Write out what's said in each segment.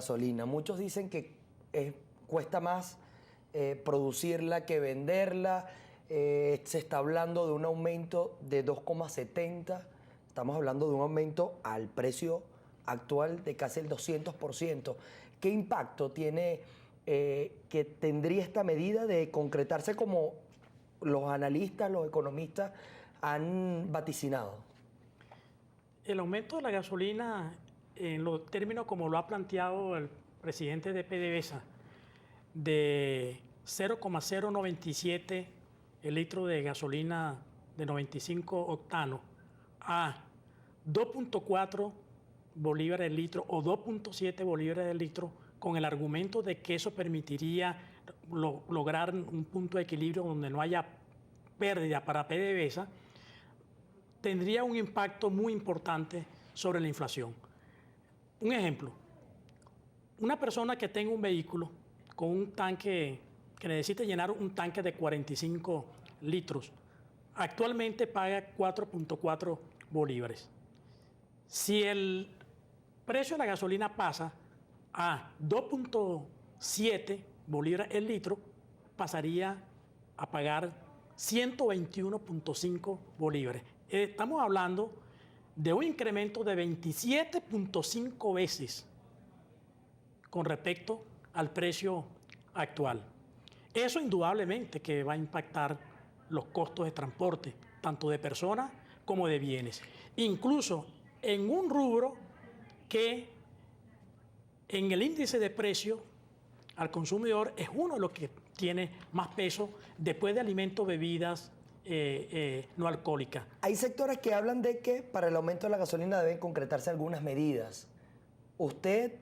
gasolina. Muchos dicen que cuesta más producirla que venderla. Se está hablando de un aumento de 2,70. Estamos hablando de un aumento al precio actual de casi el 200%. ¿Qué impacto tiene que tendría esta medida de concretarse como los analistas, los economistas han vaticinado? El aumento de la gasolina, en los términos como lo ha planteado el presidente de PDVSA, de 0,097 el litro de gasolina de 95 octanos a 2,4 bolívares el litro o 2,7 bolívares el litro, con el argumento de que eso permitiría lograr un punto de equilibrio donde no haya pérdida para PDVSA, tendría un impacto muy importante sobre la inflación. Un ejemplo, una persona que tenga un vehículo con un tanque, que necesite llenar un tanque de 45 litros, actualmente paga 4,4 bolívares. Si el precio de la gasolina pasa a 2,7 bolívares el litro, pasaría a pagar 121,5 bolívares. Estamos hablando de un incremento de 27,5 veces con respecto al precio actual. Eso indudablemente que va a impactar los costos de transporte, tanto de personas como de bienes. Incluso en un rubro que en el índice de precio al consumidor es uno de los que tiene más peso después de alimentos, bebidas no alcohólicas. Hay sectores que hablan de que para el aumento de la gasolina deben concretarse algunas medidas. ¿Usted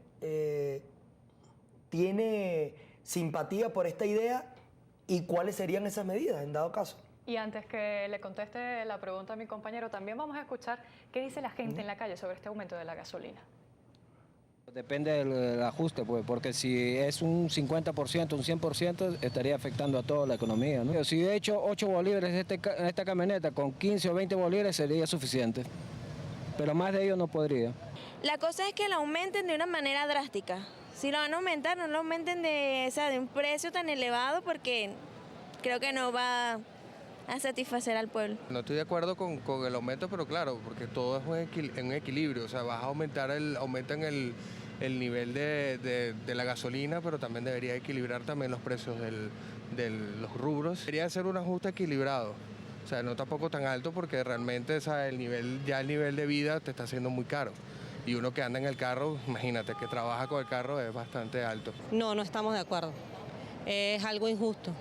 tiene simpatía por esta idea y cuáles serían esas medidas en dado caso? Y antes que le conteste la pregunta a mi compañero, también vamos a escuchar qué dice la gente en la calle sobre este aumento de la gasolina. Depende del ajuste, pues, porque si es un 50%, un 100%, estaría afectando a toda la economía, ¿no? Si he hecho 8 bolívares en esta camioneta, con 15 o 20 bolívares sería suficiente, pero más de ello no podría. La cosa es que lo aumenten de una manera drástica. Si lo van a aumentar, no lo aumenten de un precio tan elevado, porque creo que no va a satisfacer al pueblo. No estoy de acuerdo con el aumento, pero claro, porque todo es un equilibrio, o sea, vas a aumentan el nivel de la gasolina, pero también debería equilibrar también los precios de los rubros. Debería ser un ajuste equilibrado, o sea, no tampoco tan alto, porque realmente el nivel de vida te está haciendo muy caro. Y uno que anda en el carro, imagínate, que trabaja con el carro, es bastante alto. No, no estamos de acuerdo. Es algo injusto.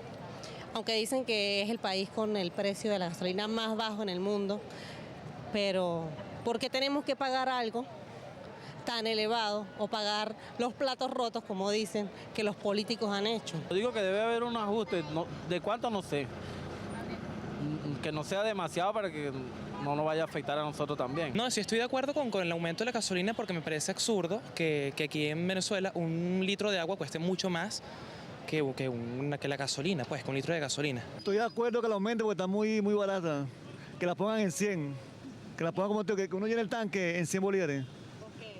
Aunque dicen que es el país con el precio de la gasolina más bajo en el mundo, pero ¿por qué tenemos que pagar algo tan elevado o pagar los platos rotos, como dicen, que los políticos han hecho? Yo digo que debe haber un ajuste, ¿de cuánto? No sé. Que no sea demasiado para que no nos vaya a afectar a nosotros también. No, sí estoy de acuerdo con el aumento de la gasolina, porque me parece absurdo que aquí en Venezuela un litro de agua cueste mucho más que la gasolina, pues, con un litro de gasolina. Estoy de acuerdo que la aumente porque está muy barata. Que la pongan en 100. Que la pongan como que uno llene el tanque en 100 bolívares.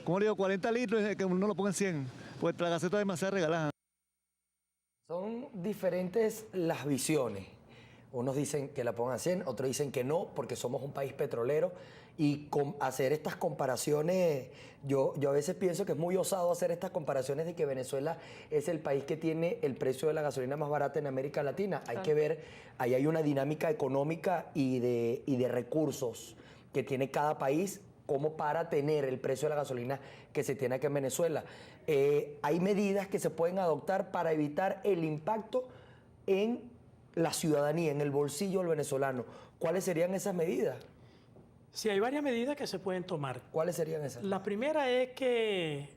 Como le digo, 40 litros, que uno lo ponga en 100. Pues la gaseta es demasiado regalada. Son diferentes las visiones. Unos dicen que la pongan a 100, otros dicen que no, porque somos un país petrolero. Y hacer estas comparaciones, yo a veces pienso que es muy osado hacer estas comparaciones de que Venezuela es el país que tiene el precio de la gasolina más barata en América Latina. Hay que ver, ahí hay una dinámica económica y de recursos que tiene cada país como para tener el precio de la gasolina que se tiene aquí en Venezuela. Hay medidas que se pueden adoptar para evitar el impacto en la ciudadanía, en el bolsillo del venezolano. ¿Cuáles serían esas medidas? Sí, hay varias medidas que se pueden tomar. ¿Cuáles serían esas? La primera es que,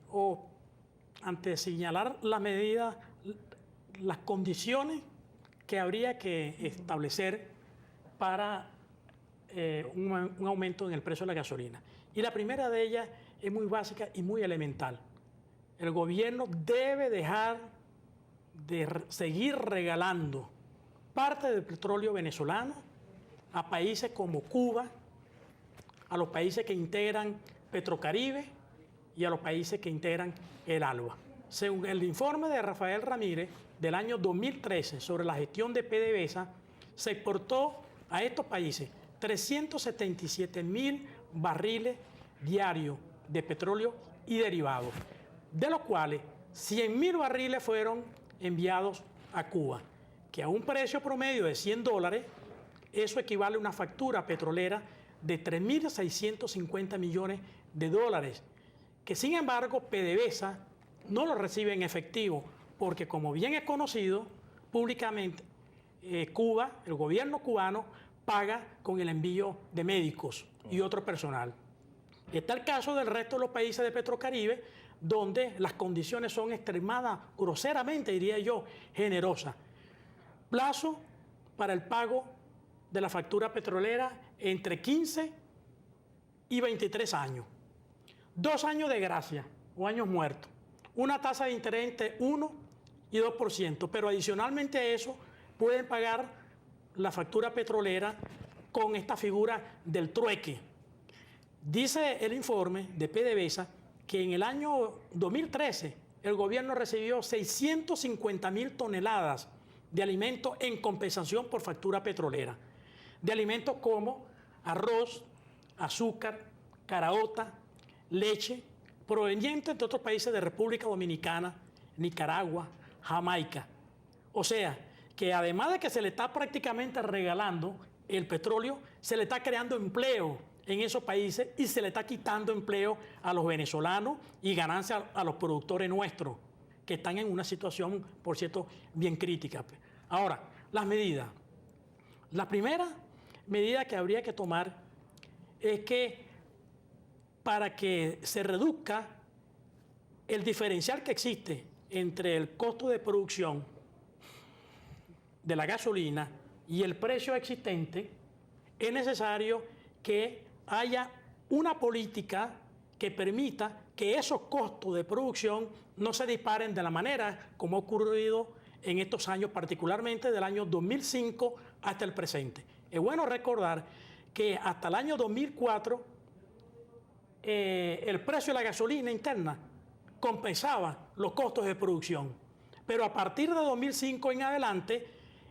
ante señalar la medida, las condiciones que habría que establecer para un aumento en el precio de la gasolina. Y la primera de ellas es muy básica y muy elemental. El gobierno debe dejar de seguir regalando parte del petróleo venezolano a países como Cuba, a los países que integran Petrocaribe y a los países que integran el ALBA. según el informe de Rafael Ramírez del año 2013 sobre la gestión de PDVSA, se exportó a estos países 377.000 barriles diarios de petróleo y derivados, de los cuales 100.000 barriles fueron enviados a Cuba, que a un precio promedio de $100, eso equivale a una factura petrolera de 3.650 millones de dólares, que sin embargo PDVSA no lo recibe en efectivo, porque como bien es conocido públicamente, Cuba, el gobierno cubano, paga con el envío de médicos y otro personal. Está el caso del resto de los países de Petrocaribe, donde las condiciones son extremadas, groseramente diría yo, generosas. Plazo para el pago de la factura petrolera entre 15 y 23 años. 2 años de gracia o años muertos. Una tasa de interés entre 1 y 2%, pero adicionalmente a eso pueden pagar la factura petrolera con esta figura del trueque. Dice el informe de PDVSA que en el año 2013 el gobierno recibió 650.000 toneladas de alimentos en compensación por factura petrolera, de alimentos como arroz, azúcar, caraota, leche, provenientes de otros países de República Dominicana, Nicaragua, Jamaica. O sea, que además de que se le está prácticamente regalando el petróleo, se le está creando empleo en esos países y se le está quitando empleo a los venezolanos y ganancias a los productores nuestros, que están en una situación, por cierto, bien crítica. Ahora, las medidas. La primera medida que habría que tomar es que para que se reduzca el diferencial que existe entre el costo de producción de la gasolina y el precio existente, es necesario que haya una política que permita que esos costos de producción no se disparen de la manera como ha ocurrido en estos años, particularmente del año 2005 hasta el presente. Es bueno recordar que hasta el año 2004 el precio de la gasolina interna compensaba los costos de producción, pero a partir de 2005 en adelante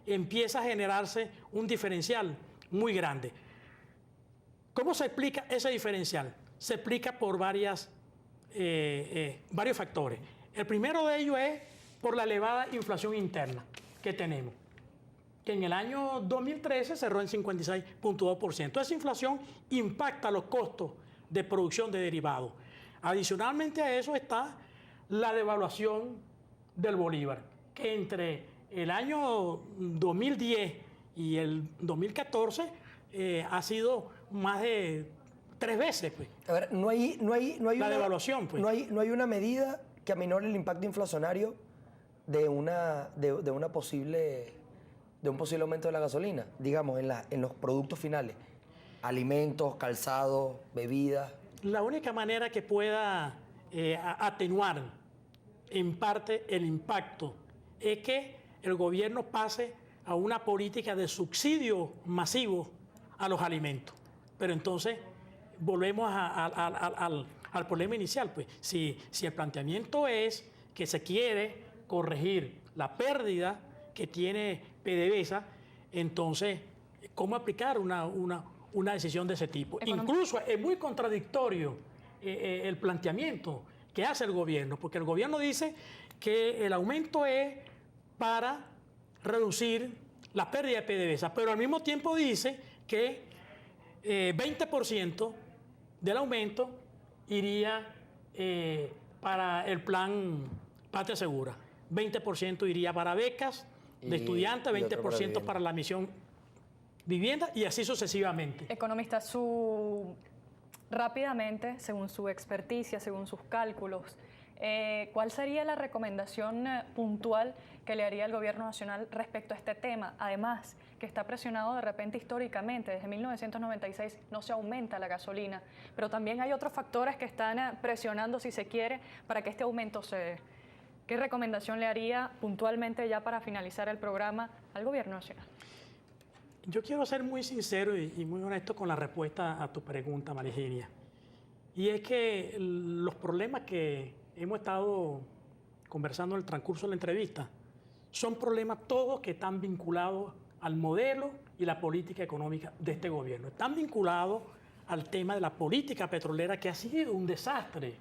empieza a generarse un diferencial muy grande. ¿Cómo se explica ese diferencial? Se explica por varios factores. El primero de ellos es por la elevada inflación interna que tenemos, que en el año 2013 cerró en 56.2%. Esa inflación impacta los costos de producción de derivados. Adicionalmente a eso está la devaluación del bolívar, que entre el año 2010 y el 2014 ha sido más de 3 veces. Pues. A ver, no hay la devaluación. Pues. No hay una medida que aminore el impacto inflacionario de un posible aumento de la gasolina, digamos, en los productos finales, alimentos, calzado, bebidas. La única manera que pueda atenuar en parte el impacto es que el gobierno pase a una política de subsidio masivo a los alimentos. Pero entonces volvemos al problema inicial. Pues. Si el planteamiento es que se quiere corregir la pérdida que tiene PDVSA, entonces, ¿cómo aplicar una decisión de ese tipo? Incluso es muy contradictorio el planteamiento que hace el gobierno, porque el gobierno dice que el aumento es para reducir la pérdida de PDVSA, pero al mismo tiempo dice que 20% del aumento iría para el plan Patria Segura, 20% iría para becas de estudiantes, 20% para la misión vivienda y así sucesivamente. Economista, rápidamente, según su experticia, según sus cálculos, ¿cuál sería la recomendación puntual que le haría el Gobierno Nacional respecto a este tema? Además, que está presionado de repente históricamente, desde 1996 no se aumenta la gasolina, pero también hay otros factores que están presionando, si se quiere, para que este aumento se dé. ¿Qué recomendación le haría puntualmente ya para finalizar el programa al Gobierno Nacional? Yo quiero ser muy sincero y muy honesto con la respuesta a tu pregunta, María Eugenia. Y es que los problemas que hemos estado conversando en el transcurso de la entrevista, son problemas todos que están vinculados al modelo y la política económica de este gobierno. Están vinculados al tema de la política petrolera, que ha sido un desastre.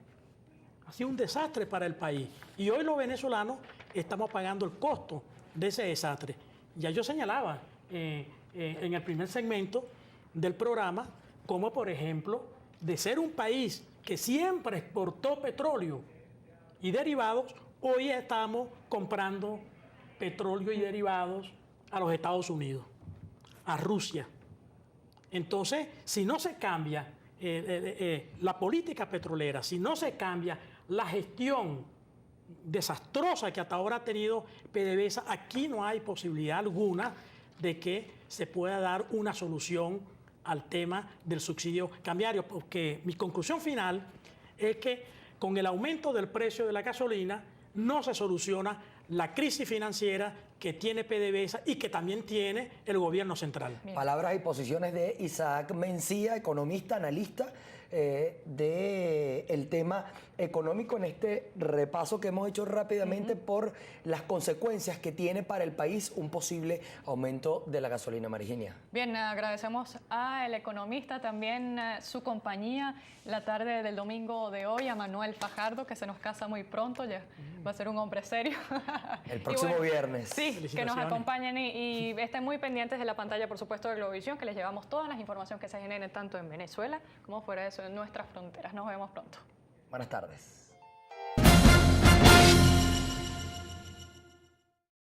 Ha sido un desastre para el país. Y hoy los venezolanos estamos pagando el costo de ese desastre. Ya yo señalaba en el primer segmento del programa como, por ejemplo, de ser un país que siempre exportó petróleo y derivados, hoy estamos comprando petróleo y derivados a los Estados Unidos, a Rusia. Entonces, si no se cambia la política petrolera, si no se cambia la gestión desastrosa que hasta ahora ha tenido PDVSA, aquí no hay posibilidad alguna de que se pueda dar una solución al tema del subsidio cambiario, porque mi conclusión final es que con el aumento del precio de la gasolina no se soluciona la crisis financiera que tiene PDVSA y que también tiene el gobierno central. Bien. Palabras y posiciones de Isaac Mencía, economista, analista del tema económico, en este repaso que hemos hecho rápidamente por las consecuencias que tiene para el país un posible aumento de la gasolina. María. Bien, agradecemos al economista, también su compañía la tarde del domingo de hoy, a Manuel Fajardo, que se nos casa muy pronto, ya va a ser un hombre serio. El próximo viernes. Sí, que nos acompañen y estén muy pendientes de la pantalla, por supuesto, de Globovisión, que les llevamos todas las informaciones que se generen tanto en Venezuela como fuera de eso, en nuestras fronteras. Nos vemos pronto. Buenas tardes.